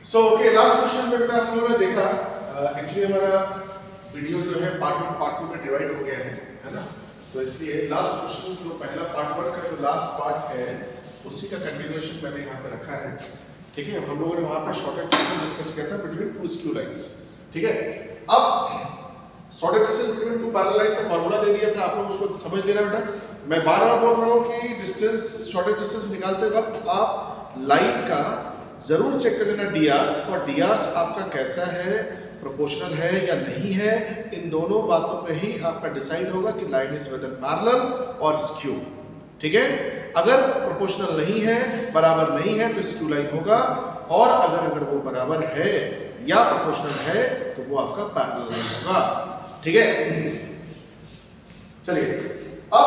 So okay, last question में बेटा हम लोगों ने देखा एक्चुअली हमारा वीडियो जो है पार्ट 1 पार्ट 2 में डिवाइड हो गया है ना। तो इसलिए लास्ट क्वेश्चन जो पहला पार्ट 1 का जो लास्ट पार्ट है उसी का कंटिन्यूएशन मैंने यहाँ पे रखा है। ठीक है, हम लोगों ने वहाँ पे शॉर्टेड डिस्टेंस डिस्कस किया था बिटवीन टू स्क्यू लाइंस। ठीक है, अब shorted distance between two parallel lines का फार्मूला दे दिया था, आप लोग उसको समझ लेना बेटा। मैं बार बार बोल रहा हूँ कि डिस्टेंस शॉर्टेड डिस्टेंस निकालते वक्त आप लाइन का जरूर चेक कर लेना डीआर्स, और डीआर्स आपका कैसा है, प्रोपोर्शनल है या नहीं है। इन दोनों बातों पे ही आपका डिसाइड होगा कि लाइन इज वेदर पैरेलल और स्क्यू। ठीक है, अगर प्रोपोर्शनल नहीं है, बराबर नहीं है तो स्क्यू लाइन होगा, और अगर वो बराबर है या प्रोपोर्शनल है तो वो आपका पैरेलल लाइन होगा। ठीक है, चलिए अब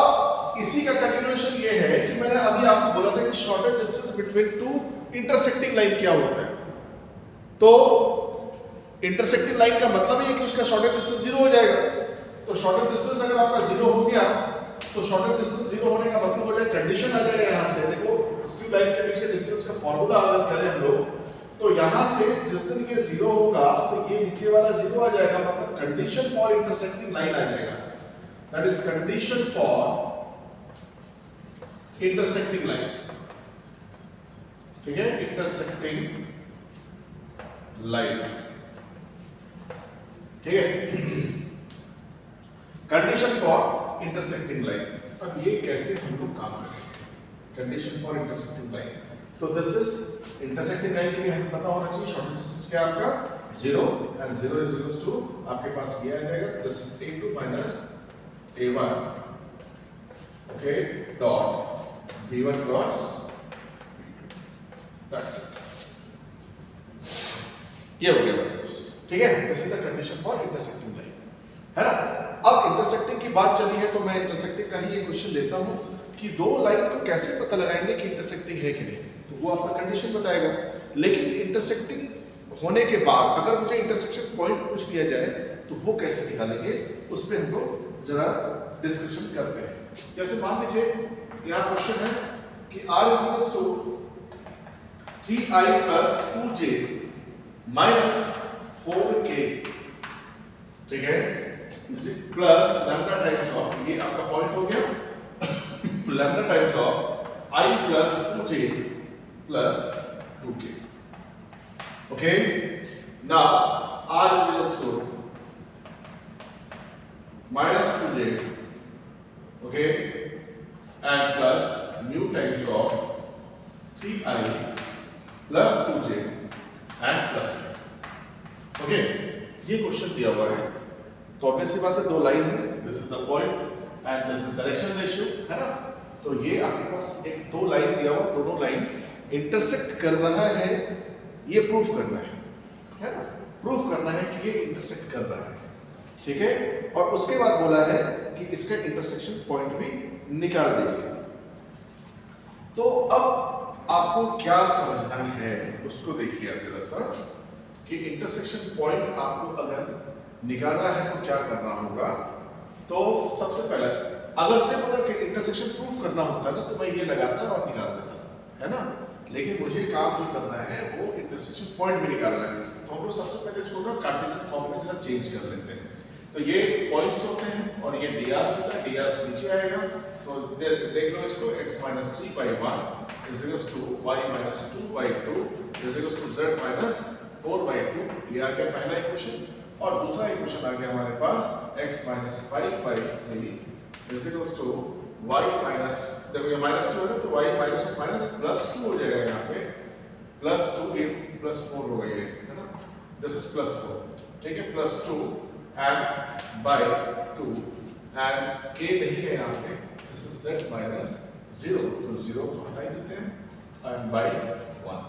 इसी का कंटिन्यूएशन ये है कि मैंने अभी आपको बोला था कि shorted distance between two intersecting line क्या होता है। तो इंटरसेक्टिंग लाइन का मतलब ये कि उसका शॉर्टेड डिस्टेंस 0 हो जाएगा। तो शॉर्टेड डिस्टेंस अगर आपका 0 हो गया तो शॉर्टेड डिस्टेंस 0 होने का मतलब हो जाए कंडीशन आ जाएगा यहाँ से। देखो स्क्यू लाइन के बीच के डिस्टेंस का फार्मूला अगर करें हम लोग तो यहाँ से जिस दिन ये 0 होगा तो ये नीचे वाला 0 आ जाएगा, मतलब कंडीशन फॉर इंटरसेक्टिंग लाइन आ जाएगा। That is condition for intersecting line. ठीक है, इंटरसेक्टिंग लाइन। ठीक है, कंडीशन फॉर इंटरसेक्टिंग लाइन। अब ये कैसे हम लोग काम करेंगे कंडीशन फॉर इंटरसेक्टिंग लाइन। तो दिस इज इंटरसेक्टिंग लाइन के लिए हमें पता होना चाहिए शॉर्टेड डिस्टेंस क्या आपका 0 एंड 0 इज इक्वल्स टू आपके पास ये आ जाएगा। तो this is a2 minus a1 okay dot b1 cross that's it. ये हो गया बस। ठीक है, this is the condition for intersecting line, है ना। अब इंटरसेक्टिंग की बात चली है तो मैं इंटरसेक्टिंग का ही एक क्वेश्चन लेता हूं कि दो लाइन को कैसे पता लगाएंगे कि इंटरसेक्टिंग है कि नहीं। तो वो आपका कंडीशन बताएगा। लेकिन इंटरसेक्टिंग होने के बाद अगर मुझे इंटरसेक्शन पॉइंट पूछ लिया जाए तो वो कैसे निकालेंगे, उस पर हम लोग जरा डिस्कशन करते हैं। जैसे मान लीजिए यहाँ क्वेश्चन है कि r is equals to 3i plus 2j minus 4k। ठीक है, इसे प्लस लैम्डा टाइम्स ऑफ, ये आपका पॉइंट हो गया, lambda times of i plus 2j plus 2k। Okay, now r is equals to minus 2j okay and plus mu times of 3i plus 2j and plus k। Okay, ये question दिया हुआ है तो obvious सी बात है दो line है, this is the point and this is direction ratio, है ना। तो ये आपके पास एक दो लाइन दिया हुआ, दोनों लाइन इंटरसेक्ट कर रहा है, ये प्रूफ करना है ना, प्रूफ करना है कि ये इंटरसेक्ट कर रहा है। ठीक है, और उसके बाद बोला है कि इसका इंटरसेक्शन पॉइंट भी निकाल दीजिए। तो अब आपको क्या समझना है उसको देखिए आप जरा सा कि इंटरसेक्शन पॉइंट आपको अगर निकालना है तो क्या करना होगा। तो सबसे पहले अगर सिर्फ अगर इंटरसेक्शन प्रूफ करना होता ना तो मैं ये लगाता और निकाल देता, है ना। लेकिन मुझे काम जो करना है वो इंटरसेक्शन पॉइंट भी निकालना है। तो हम लोग सबसे पहले इसको ना कार्टेशियन फॉर्म में जरा चेंज कर लेते हैं। तो ये पॉइंट्स होते हैं और ये dr होता है, dr नीचे आएगा। तो देख लो इसको x minus 3/1 is equals to y minus 2/2 is equals to z minus 4/2। ये आ गया पहला इक्वेशन। और दूसरा इक्वेशन आ गया हमारे पास x minus 5/3 is equals to y minus, देखो ये minus 2 है ना, तो y minus of minus plus 2 हो जाएगा यहाँ पे, plus 2 ये plus 4 हो गई है ना, this is plus 4। ठीक है, plus 2 and by 2 and k नहीं है यहाँ पे, this is z minus 0, तो 0 को हटा देते हैं and by 1।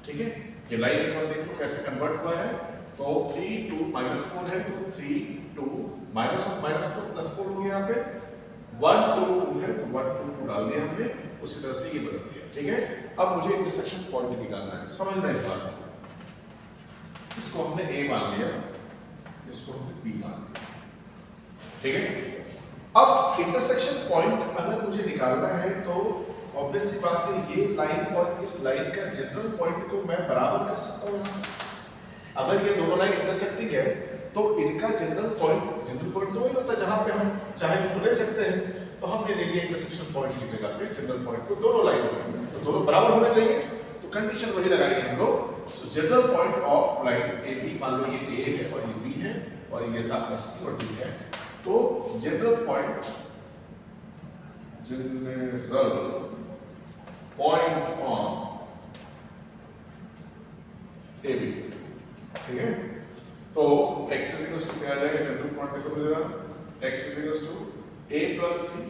ठीक है, ये लाइन एक बार देखो कैसे कन्वर्ट हुआ है। तो 3 2 minus 4 है तो 3 2 minus of minus 4 plus 4 हो गया यहाँ पे, 1 2 2 है तो 1 2 2 डाल दिया हमने, उसी तरह से ये बदल दिया। ठीक है, अब मुझे इंटरसेक्शन पॉइंट निकालना है, समझना इस बात को। इसको हमने a मान लिया, इसको हमने b मान लिया। ठीक है, अब इंटरसेक्शन पॉइंट अगर मुझे निकालना है तो ऑब्वियस सी बात है ये लाइन और इस लाइन का जनरल पॉइंट को मैं बराबर कर सकता हूँ यहाँ। अगर ये दोनों लाइन इंटरसेक्टिंग है तो इनका जनरल पॉइंट तो वही होता है जहाँ पे हम चाहे उसको ले सकते हैं, तो हमने ले लिया इंटरसेक्शन पॉइंट की जगह पे जनरल पॉइंट को, दोनों लाइनों में तो दोनों बराबर होने चाहिए, तो कंडीशन वही लगाएंगे हम लोग। So general point of line A B, मान लो ये ए है और ये बी है और ये आपका सी और डी है, तो general point on A B, ठीक है। तो x इज इक्वल टू क्या आ जाएगा, जनरल पॉइंट देखो जरा, x is equal to a plus 3,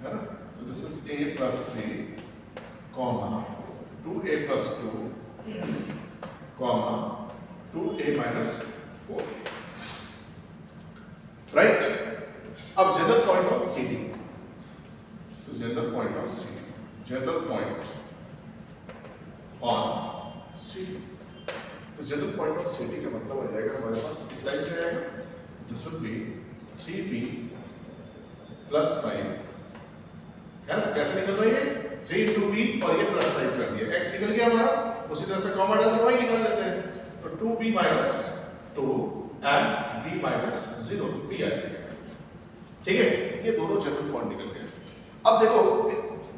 है ना, तो this is a plus 3 comma 2a plus 2 comma 2a minus 4, right. अब general point on C D, तो general point on C D, general point on C D, तो general point of C का मतलब आ जाएगा हमारे पास इस लाइन से आएगा, this will be 3b plus 5, है ना। कैसे निकल रही है, 3 into b और ये प्लस 5 कर दिया, x निकल गया हमारा, उसी तरह से कॉमा डाल के y निकाल लेते हैं, तो 2b minus 2 and b minus 0, b आ जाएगा, ठीक है। ये दोनों जनरल पॉइंट निकल गए। अब देखो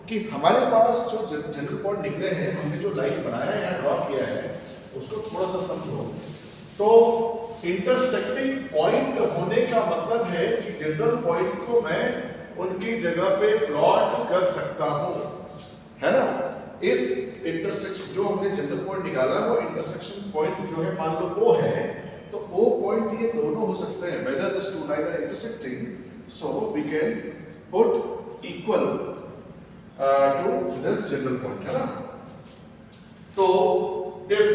कि हमारे पास जो जनरल पॉइंट निकले हैं, हमने जो लाइन बनाया है या ड्रॉ किया है उसको थोड़ा सा समझो। तो इंटरसेक्टिंग पॉइंट होने का मतलब है कि जनरल पॉइंट को मैं उनकी जगह पे प्लॉट कर सकता हूं, है ना। इस इंटरसेक्शन जो हमने जनरल पॉइंट निकाला वो इंटरसेक्शन पॉइंट जो है मान लो O है, तो O पॉइंट ये दोनों हो सकते हैं, whether these two lines are intersecting, so we can put equal to this general point, है ना। तो if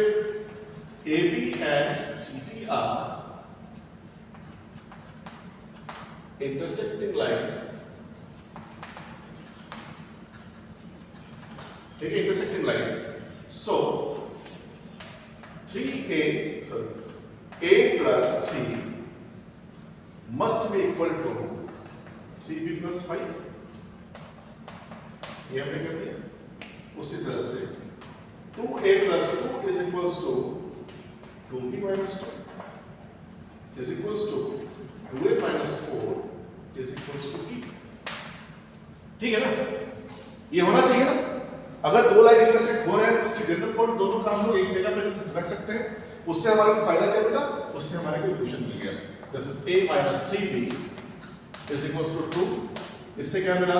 AB and CD are intersecting line, ठीक है, intersecting line, so A plus 3 must be equal to 3B plus 5, ये हमने कर दिया। उसी तरह से 2A plus 2 is equals to 2b minus 2 is equals to 2a minus 4 is equals to b, ठीक है ना। ये होना चाहिए ना, अगर दो लाइन इंटरसेक्ट हो रहे हैं उसकी जनरल पॉइंट दोनों का हम लोग एक जगह पे रख सकते हैं, उससे हमारे को फायदा क्या मिला, उससे हमारे को इक्वेशन मिल गया, this is a minus 3b is equals to 2, इससे क्या मिला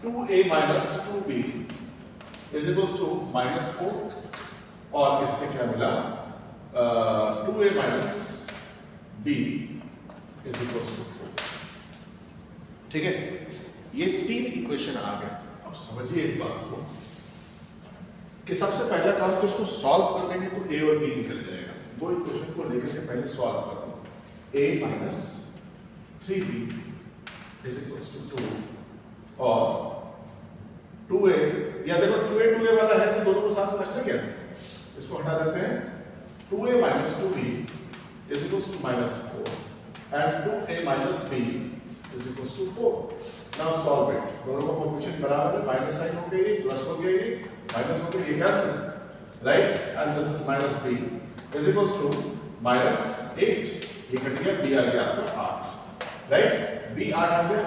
2a minus 2b is equals to minus 4, और इससे क्या मिला 2a minus b is equals to 4, ठीक है। ये तीन इक्वेशन आ गए। अब समझिए इस बात को कि सबसे पहला काम तो इसको सॉल्व कर देंगे तो a और b निकल जाएगा। दो इक्वेशन को लेकर के पहले सॉल्व कर लो, a minus 3b is equals to 2 और 2a, या देखो 2a वाला है तो दोनों को साथ में रख लेंगे, इसको हटा देते हैं, 2a minus 2b is equals to minus 4 and 2a minus b is equals to 4. Now solve it. दोनों का कोएफिशिएंट बराबर है, माइनस साइन हो गया, ये प्लस हो गया, ये माइनस हो गया, ये cancel, right, and this is minus b is equals to minus 8, ये कट गया, b आ गया आपका 8, राइट, b 8 आ गया,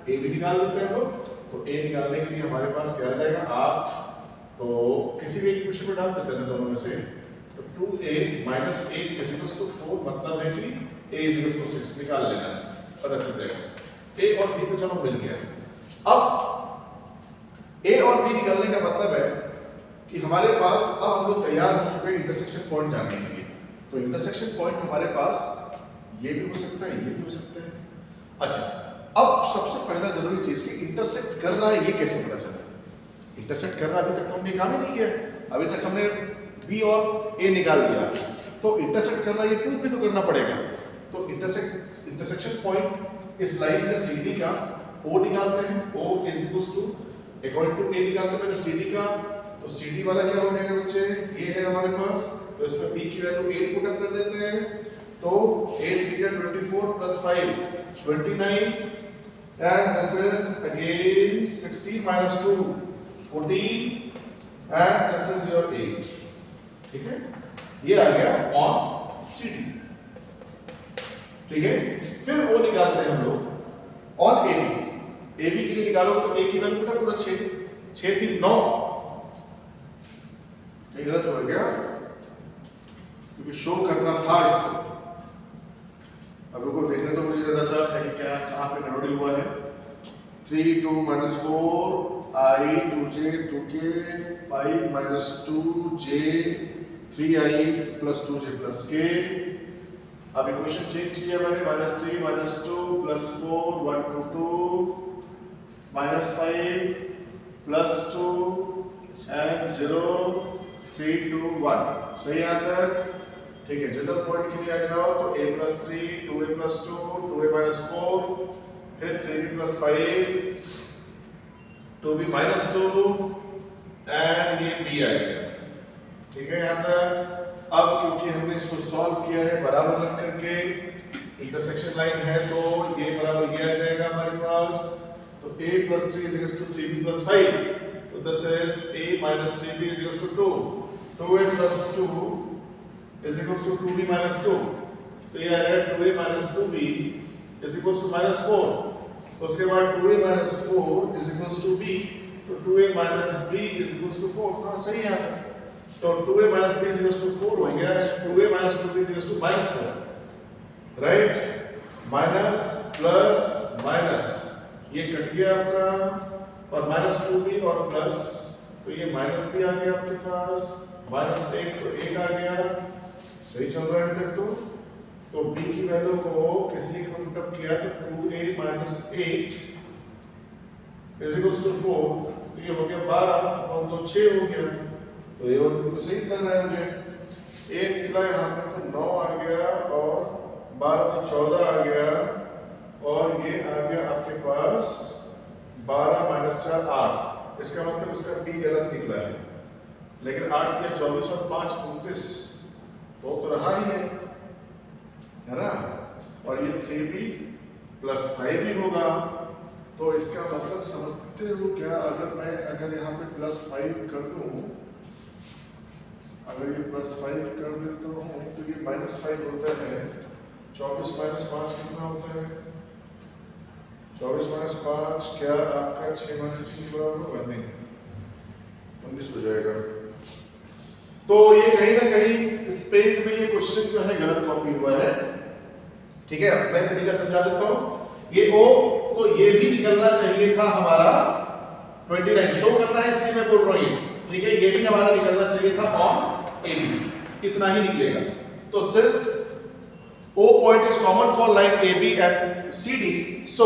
a भी निकाल लेते हैं हम लोग, तो a निकालने के लिए हमारे पास क्या आ जाएगा 8, तो किसी भी इक्वेशन में डाल देते हैं दोनों में से, तो 2a minus 8 is equals to 4, मतलब है कि a is equals to 6 निकाल लेना है, पता चल जाएगा। a और b तो चलो मिल गया। अब a और b निकालने का मतलब है कि हमारे पास अब हम लोग तैयार हो चुके हैं इंटरसेक्शन पॉइंट जानने के लिए। तो इंटरसेक्शन पॉइंट हमारे पास ये भी हो सकता है, ये भी हो सकता है। अच्छा, अब सबसे पहला जरूरी चीज कि इंटरसेक्ट कर रहा है ये कैसे पता चला। इंटरसेक्ट कर रहा अभी तक तो हमने काम ही नहीं किया, अभी तक हमने b और a निकाल लिया, तो इंटरसेक्ट कर रहा है ये प्रूव भी तो करना पड़ेगा। तो इंटरसेक्शन पॉइंट इस लाइन का CD का O निकालते हैं, O is equals to according to A निकालते हैं पहले CD का, तो CD वाला क्या हो जाएगा बच्चे, ये है हमारे पास, तो इसमें B की वैल्यू 8 पुट अप कर देते हैं, तो 8 3 24 plus 5 29 and this is again 16 minus 2 14 and this is your 8. ठीक है, ये आ गया ऑन CD. ठीक है, फिर वो निकालते हैं हम लोग ऑन AB. AB के लिए निकालो तो A की वैल्यू बेटा पूरा 6, 6 3 9. कहीं गलत हो गया क्योंकि शो करना था इसको. अब रुको देखने तो मुझे जरा सा क्या कहाँ पे गड़बड़ी हुआ है. 3 2 minus 4 I 2j 2k 5 minus 2j 3i plus 2j plus k. अब इक्वेशन चेंज किया मैंने. -3 -2 +4 1 2 2 -5 +2 and 0 3 2 1. सही यहाँ तक. ठीक है, जनरल पॉइंट के लिए आ जाओ तो a + 3 2a + 2 2a - 4 फिर 3b + 5 2b - 2 एंड ये b आ गया. ठीक है यहाँ तक. अब क्योंकि हमने इसको सॉल्व किया है बराबर रख करके, इंटरसेक्शन लाइन है तो ये बराबर ये आ जाएगा हमारे पास. तो a + 3 = 3b + 5. तो this is a - 3b = 2. 2a + 2 = 2b - 2. तो ये आ जाएगा 2a - 2b = -4. उसके बाद 2a - 4 = b. तो 2a - b = 4. हाँ सही है. तो 2a - b = 4 हो गया. 2a - 2b = -4. Right. Minus plus minus ये कट गया आपका और -2b और प्लस, तो ये माइनस भी आ गया आपके पास. -8 तो 8 आ गया. सही चल रहा है अभी तक. तो b की वैल्यू को किसी को पुट अप किया तो 2a - 8 = 4. तो ये हो गया 12 और तो 6 हो गया. तो ये बिल्कुल सही लग रहा है मुझे. 1 निकला यहाँ पे तो 9 आ गया और 12 तो 14 आ गया और ये आ गया आपके पास 12 - 4 8. इसका मतलब इसका b गलत निकला है. लेकिन 8 या 24 और 5 29 तो रहा ही है ना. और ये 3b + 5 भी होगा. तो इसका मतलब समझते हो क्या. अगर यहाँ पे +5 कर दूं, अगर ये +5 कर देता हूँ तो ये -5 होता है. 24 - 5 कितना होता है. 24 - 5 क्या आपका 6 - 3 बराबर होगा. नहीं 19 हो जाएगा. तो ये कहीं ना कहीं इस पेज में ये क्वेश्चन जो है गलत कॉपी हुआ है. ठीक है, मैं तरीका समझा देता हूं. ये O तो ये भी निकलना चाहिए था हमारा 29. शो करना है इसलिए मैं बोल रहा हूं ये. ठीक है, ये भी हमारा निकलना चाहिए था ऑन AB. इतना ही निकलेगा. तो since O point is common for line AB and CD, so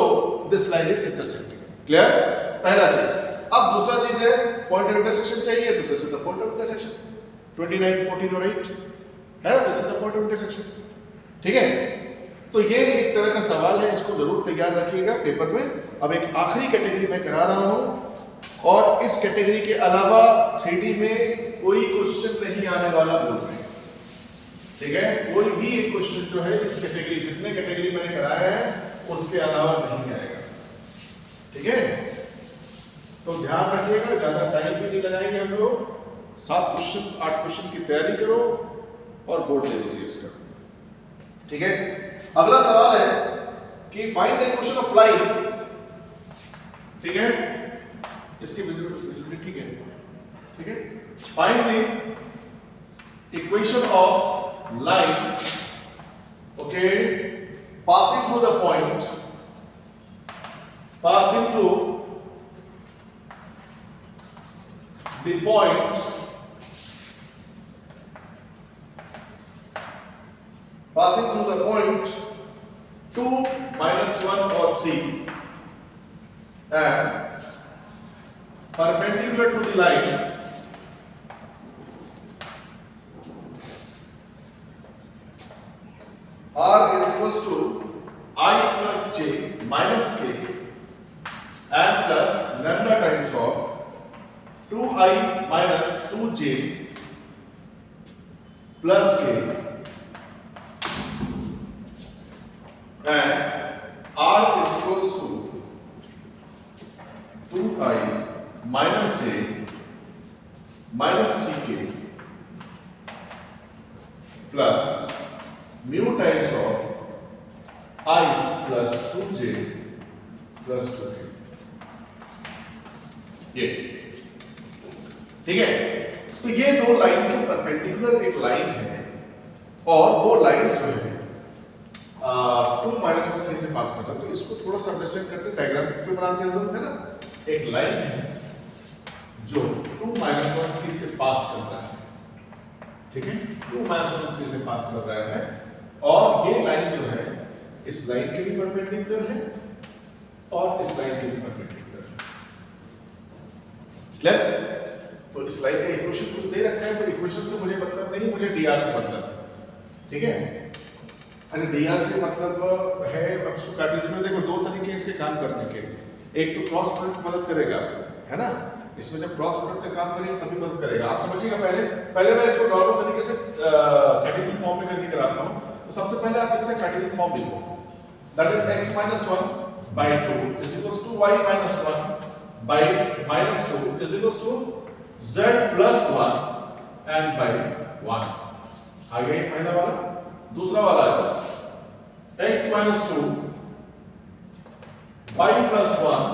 this line is intersecting. Clear? पहला चीज. अब दूसरा चीज है point of intersection चाहिए तो this is the point of intersection. 29 14 और 8 है ना. this is the point of intersection. ठीक है. तो ये एक तरह का सवाल है, इसको जरूर तैयार रखिएगा पेपर में. अब एक आखिरी कैटेगरी मैं करा रहा हूं और इस कैटेगरी के अलावा 3D में कोई क्वेश्चन नहीं आने वाला बोल रहे हैं. ठीक है, कोई भी एक क्वेश्चन जो है इस कैटेगरी, जितने कैटेगरी मैंने कराया है उसके अलावा नहीं आएगा. ठीक है, तो ध्यान रखिएगा. ज्यादा टाइम भी नहीं लगाएंगे हम लोग. 7 क्वेश्चन 8 क्वेश्चन की तैयारी करो और बोर्ड ले लीजिए इसका. ठीक है. अगला सवाल है कि find the equation of line. ठीक है, इसकी विजिबिलिटी ठीक है. ठीक है, find the equation of line, okay, passing through the point, passing through the point, passing through the point 2 - 1 or 3 and perpendicular to the line R is equals to I plus j minus k and plus lambda times of 2I minus 2j plus k and R is equals to 2I minus j minus 3k plus mu times of I plus 2j plus 2k, ये ठीक है। तो ये दो line के perpendicular एक line है और वो लाइन जो है 2 माइनस 3 से पास करता है। तो इसको थोड़ा सा अंडरस्टैंड करते हैं, डायग्राम फिर बनाते हैं लोग, है ना। एक लाइन है जो 2 माइनस 3 से पास कर रहा है, ठीक है, 2 माइनस 3 से पास कर रहा है और ये लाइन जो है इस लाइन के भी परपेंडिकुलर है और इस लाइन के भी परपेंडिकुलर है। क्लियर? तो इस लाइन का इक्वेशन कुछ दे रखा है, तो इक्वेशन से मुझे मतलब नहीं, मुझे dr से मतलब है, ठीक है। अरे dr से मतलब है, अब इसको कार्टेशियन में देखो दो तरीके इसके काम करने के, एक तो क्रॉस प्रोडक्ट मदद करेगा, है ना। इसमें जब क्रॉस प्रोडक्ट का काम करेंगे तभी मदद करेगा, आप समझिएगा। पहले मैं इसको नॉर्मल तरीके से कैटेगरी फॉर्म में करके कराता हूं। तो सबसे पहले आप इसका कैटेगरी फॉर्म लिखो, that is x - 1 by 2 is equals to y - 1 by -2 is equals to z plus 1 and by 1। आगे पहला वाला, दूसरा वाला है x - 2 y plus 1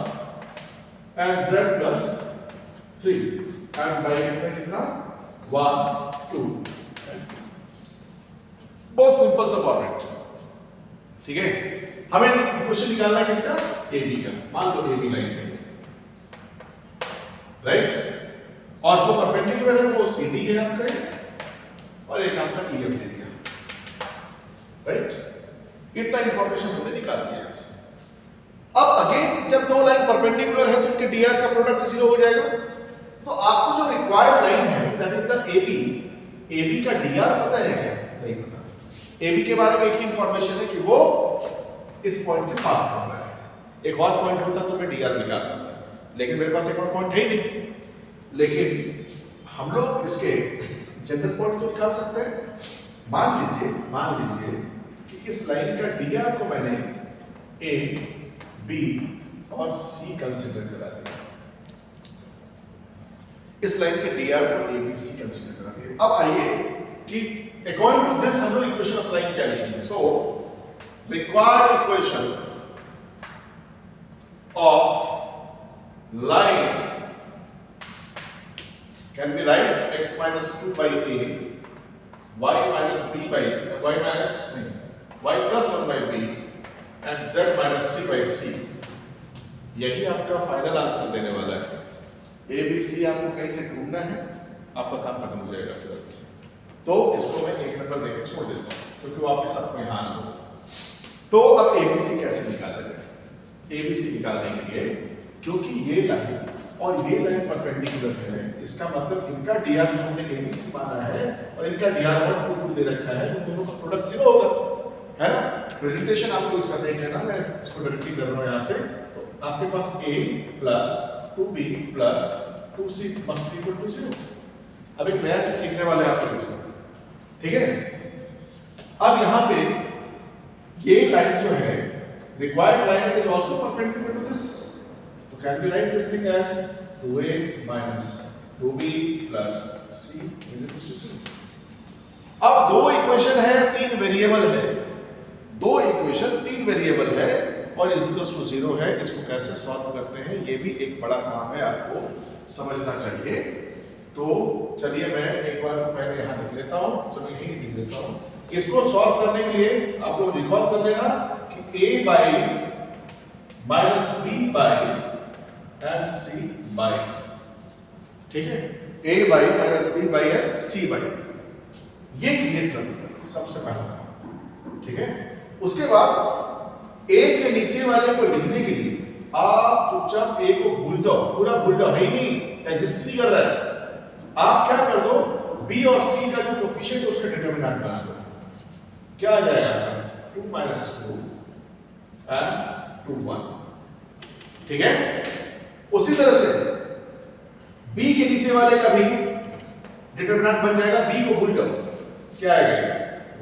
and z plus 3 and by कितना 1 2। बहुत सिंपल सा फॉर्मेट, ठीक है। हमें क्वेश्चन निकालना है किसका, ए बी का। मान लो ए बी लाइन है, राइट, और जो परपेंडिकुलर है वो सी डी है आपका, और एक आपका ई एफ दे दिया, राइट। इतना इंफॉर्मेशन हमने निकाल दिया है। अब अगेन जब दो लाइन परपेंडिकुलर है तो उनके डीआर का प्रोडक्ट 0 हो जाएगा। तो आपको जो रिक्वायर्ड लाइन है that is the AB, AB का डीआर पता है क्या? नहीं पता। एबी के बारे में एक ही इंफॉर्मेशन है कि वो इस पॉइंट से पास कर रहा है। एक और पॉइंट होता तो मैं डीआर निकाल पाता, लेकिन मेरे पास एक और पॉइंट है ही नहीं। लेकिन हम लोग इसके जनरल पॉइंट तो निकाल सकते हैं। मान लीजिए कि इस लाइन का डीआर को मैंने ए बी और सी कंसीडर करा दिया, इस लाइन के डीआर को ए बी सी कंसीडर करा दिया। अब आइए कि अकॉर्डिंग टू दिस हम लोग इक्वेशन ऑफ लाइन क्या लिखेंगे। So required equation of line can be right x - 2 by a, y - b by y minus y plus 1 by b and z - 3 by c। यही आपका फाइनल आंसर देने वाला है। A B C आपको कहीं से ढूंढना है, आपका काम खत्म हो जाएगा तुरंत। तो इसको मैं एक नंबर देकर छोड़ देता हूं क्योंकि वो आपके साथ में हां हो। तो अब ए बी सी कैसे निकाला जाए? ए बी सी निकालने के लिए, क्योंकि ये लाइन और ये लाइन परपेंडिकुलर है, इसका मतलब इनका डीआर जो हमने ए बी सी माना है और इनका डीआर 1 2 2 दे रखा है, उन दोनों का प्रोडक्ट 0 होगा, है ना। प्रेजेंटेशन आपको इसका देख लेना, मैं इसको डायरेक्टली कर रहा हूं यहां से। तो आपके पास a plus 2b plus 2c must be equal to 0। अब एक नया चीज सीखने वाले आप लोग इसमें, ठीक है। अब यहां पे ये लाइन जो है required line is also perpendicular to this, तो can be write this thing as 2a minus 2b plus c is equal to 0। अब दो इक्वेशन है, तीन वेरिएबल है, दो इक्वेशन तीन वेरिएबल है और इज इक्वल टू 0 है। इसको कैसे सॉल्व करते हैं ये भी एक बड़ा काम है, आपको समझना चाहिए। तो चलिए मैं एक बार पहले यहां लिख लेता हूं, चलो यही लिख देता हूं। इसको सॉल्व करने के लिए आप लोग रिकॉल कर लेना कि a by minus b by and c by, ठीक है, a by minus b by and c by, ये क्रिएट कर दो सबसे पहला काम, ठीक है। उसके बाद a के नीचे वाले को लिखने के लिए आप चुपचाप a को भूल जाओ, पूरा भूल जाओ, है ही नहीं, एग्जिस्ट नहीं कर रहा है। आप क्या कर दो, b और c का जो कोफिशिएंट है उसका डिटरमिनेंट बना दो। क्या आ जाएगा 2 minus 2 and 2 1, ठीक है। उसी तरह से b के नीचे वाले का भी डिटरमिनेंट बन जाएगा, b को भूल जाओ, क्या आएगा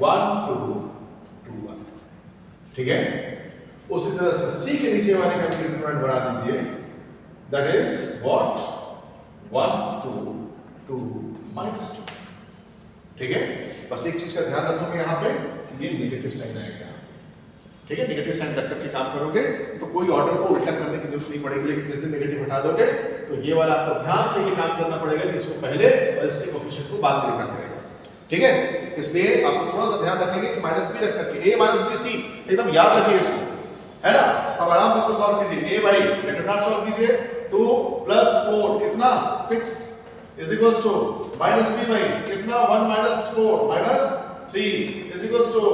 1 2 2 1, ठीक है। उसी तरह से c के नीचे वाले का डिटरमिनेंट बना दीजिए, दैट इज व्हाट 1 2 2 माइनस 2। ठीक है, बस एक चीज का ध्यान रखोगे यहाँ पे कि ये नेगेटिव साइन आएगा। ठीक है, नेगेटिव साइन रख करके काम करोगे तो कोई ऑर्डर को उल्टा करने की जरूरत नहीं पड़ेगी, लेकिन जिस दिन नेगेटिव हटा दोगे तो ये वाला आपको ध्यान से ये काम करना पड़ेगा कि इसको पहले और इसके कोएफिशिएंट को बाद में लिखना पड़ेगा। ठीक है, इसलिए आपको थोड़ा सा ध्यान रखेंगे कि माइनस बी रख करके a माइनस बी सी एकदम याद रखिए इसको, है ना। अब आराम से इसको सॉल्व कीजिए। a बाई डिटरमिनेंट सॉल्व कीजिए, 2 प्लस 4 कितना 6 is equals to minus b by कितना 1 minus 4 minus 3 is equals to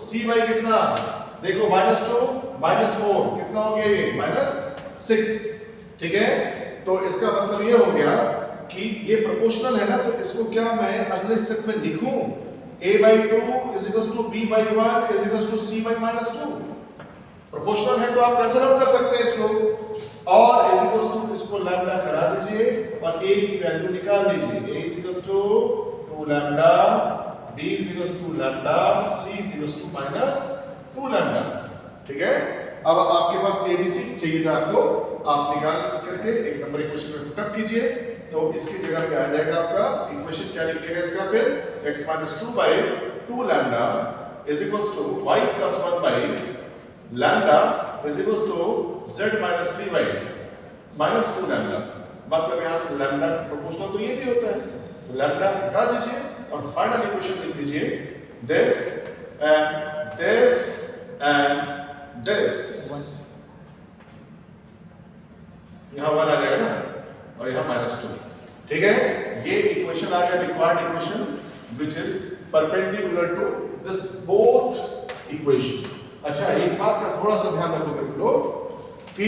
c by कितना देखो माइनस 2 माइनस 4 कितना हो गया ये माइनस 6। ठीक है, तो इसका मतलब ये हो गया कि ये प्रोपोर्शनल है ना, तो इसको क्या मैं अगले स्टेप में लिखूं a by 2 is equals to b by 1 is equals to c by minus 2। Proportional है तो आप कैंसिल आउट कर सकते हैं इसको, और is equals to इसको लैम्डा करा दीजिए और a की वैल्यू निकाल लीजिए। a is equals to 2 lambda, b is equals to lambda, c is equals to minus 2 lambda. ठीक है, अब आपके पास a b c चाहिए था आपको, आप निकाल करके एक नंबर इक्वेशन में पुटअप कीजिए, तो इसकी जगह पे आ जाएगा आपका इक्वेशन क्या लिखिएगा इसका फिर x minus 2 by 2 lambda is equals to y plus 1 by lambda is equals to z minus 3 by minus 2 lambda। मतलब यहाँ से lambda प्रोपोर्शनल तो ये भी होता है, तो lambda हटा दीजिए और फाइनल इक्वेशन लिख दीजिए this and this and this। यहाँ 1 आ जाएगा ना और यहाँ -2। ठीक है, ये इक्वेशन आ गया required equation which is perpendicular to this both equation. अच्छा, एक बात का थोड़ा सा ध्यान रखोगे तुम लोग कि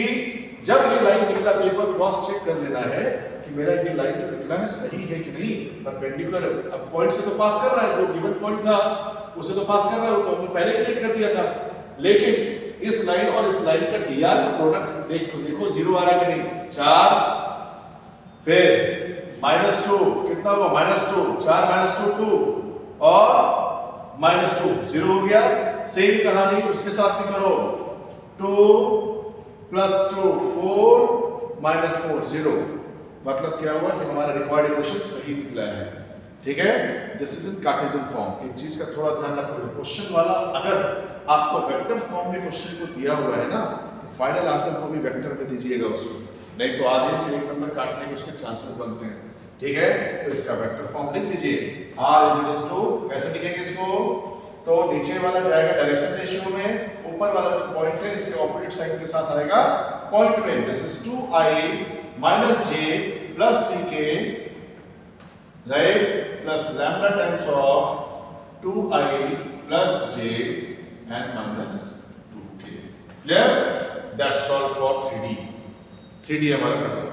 जब ये लाइन निकला तो एक बार क्रॉस चेक कर लेना है कि मेरा ये लाइन जो निकला है सही है कि नहीं, परपेंडिकुलर। अब पॉइंट से तो पास कर रहा है, जो गिवन पॉइंट था उसे तो पास कर रहा है, वो तो हमने पहले क्रिएट कर दिया था, लेकिन इस लाइन और इस लाइन का dr का प्रोडक्ट देखो 0 आ रहा है कि नहीं, 4 फिर -2 कितना हुआ -2, 4 -2 2 और -2 0 हो गया। सेम कहानी उसके साथ भी करो, 2 + 2 4 -4 0। मतलब क्या हुआ कि हमारा रिक्वायर्ड इक्वेशन सही निकला है। ठीक है, this is in Cartesian form. एक चीज का थोड़ा ध्यान रखो, क्वेश्चन वाला अगर आपको वेक्टर फॉर्म में क्वेश्चन को दिया हुआ है ना, तो फाइनल आंसर को भी वेक्टर में दीजिएगा उसको, नहीं तो आधे से एक नंबर काटने के उसके चांसेस बनते हैं। ठीक है, तो इसका वेक्टर फॉर्म लिख दीजिए, r इज टू कैसे लिखेंगे इसको, तो नीचे वाला जाएगा डायरेक्शन रेशियो में, ऊपर वाला जो पॉइंट है इसके ऑपोजिट साइन के साथ आएगा पॉइंट में। This is 2i - j + 3k right plus lambda times of 2i + j and -2k। Clear? That's all for 3D। 3D हमारा खत्म।